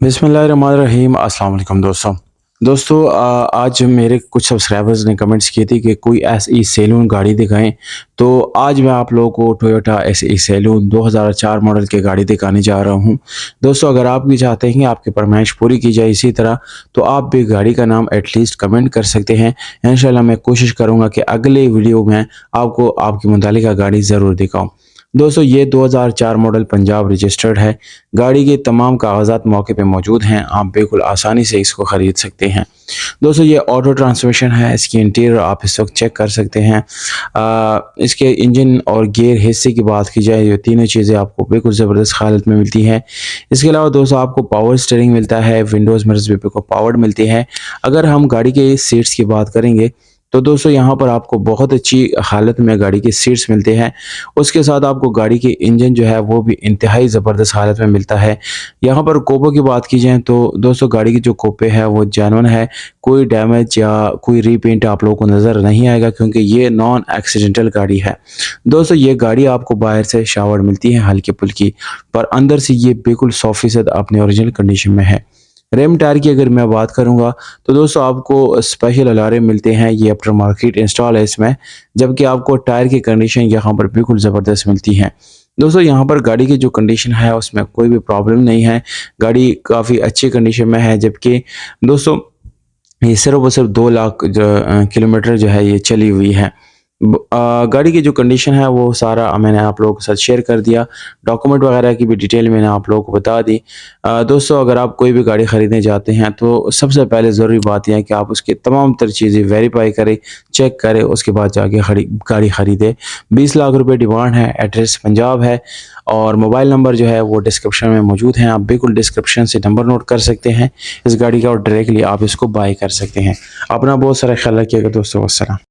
बिस्मिल्लाहिर्रहमानिर्रहीम। अस्सलाम वालेकुम दोस्तों आज मेरे कुछ सब्सक्राइबर्स ने कमेंट्स किए थे कि कोई एसई सैलून गाड़ी दिखाएं। तो आज मैं आप लोगों को टोयोटा एसई सैलून 2004 मॉडल की गाड़ी दिखाने जा रहा हूं। दोस्तों अगर आप भी चाहते हैं कि आपकी फरमाइश पूरी की जाए इसी तरह, तो आप भी गाड़ी का नाम एटलीस्ट कमेंट कर सकते हैं। इंशाल्लाह मैं कोशिश करूँगा कि अगले वीडियो में आपको आपकी मुतालिका गाड़ी ज़रूर दिखाऊँ। दोस्तों ये 2004 मॉडल पंजाब रजिस्टर्ड है। गाड़ी के तमाम कागजात मौके पे मौजूद हैं, आप बिल्कुल आसानी से इसको ख़रीद सकते हैं। दोस्तों ये ऑटो ट्रांसमिशन है, इसकी इंटीरियर आप इस वक्त चेक कर सकते हैं। इसके इंजन और गियर हिस्से की बात की जाए, ये तीनों चीज़ें आपको बिल्कुल ज़बरदस्त हालत में मिलती हैं। इसके अलावा दोस्तों आपको पावर स्टीयरिंग मिलता है, विंडोज़ मिरर्स भी बिल्कुल पावर्ड मिलती है। अगर हम गाड़ी के सीट्स की बात करेंगे, तो दोस्तों यहाँ पर आपको बहुत अच्छी हालत में गाड़ी की सीट्स मिलते हैं। उसके साथ आपको गाड़ी के इंजन जो है वो भी इंतहाई ज़बरदस्त हालत में मिलता है। यहाँ पर कोपों की बात की जाए तो दोस्तों गाड़ी की जो कोपे है वो जेन्युइन है, कोई डैमेज या कोई रीपेंट आप लोगों को नज़र नहीं आएगा, क्योंकि ये नॉन एक्सीडेंटल गाड़ी है। दोस्तों ये गाड़ी आपको बाहर से शावर्ड मिलती है हल्की फुल्की, पर अंदर से ये बिल्कुल 100% अपने ओरिजिनल कंडीशन में है। रेम टायर की अगर मैं बात करूँगा, तो दोस्तों आपको स्पेशल अलार्म मिलते हैं, ये आफ्टर मार्केट इंस्टॉल है इसमें, जबकि आपको टायर की कंडीशन यहाँ पर बिल्कुल ज़बरदस्त मिलती है। दोस्तों यहाँ पर गाड़ी की जो कंडीशन है उसमें कोई भी प्रॉब्लम नहीं है, गाड़ी काफ़ी अच्छी कंडीशन में है। जबकि दोस्तों ये सिर्फ़ और सिर्फ 2 लाख किलोमीटर जो है ये चली हुई है। गाड़ी की जो कंडीशन है वो सारा मैंने आप लोगों के साथ शेयर कर दिया। डॉक्यूमेंट वगैरह की भी डिटेल मैंने आप लोगों को बता दी। दोस्तों अगर आप कोई भी गाड़ी खरीदने जाते हैं तो सबसे पहले ज़रूरी बात यह है कि आप उसकी तमाम तर चीज़ें वेरीफ़ाई करें, चेक करें, उसके बाद जाके गाड़ी खरीदें। 20 लाख रुपए डिमांड है, एड्रेस पंजाब है और मोबाइल नंबर जो है वो डिस्क्रिप्शन में मौजूद हैं। आप बिल्कुल डिस्क्रिप्शन से नंबर नोट कर सकते हैं इस गाड़ी का और डायरेक्टली आप इसको बाय कर सकते हैं। अपना बहुत सारा ख्याल रखिएगा दोस्तों। अस्सलाम।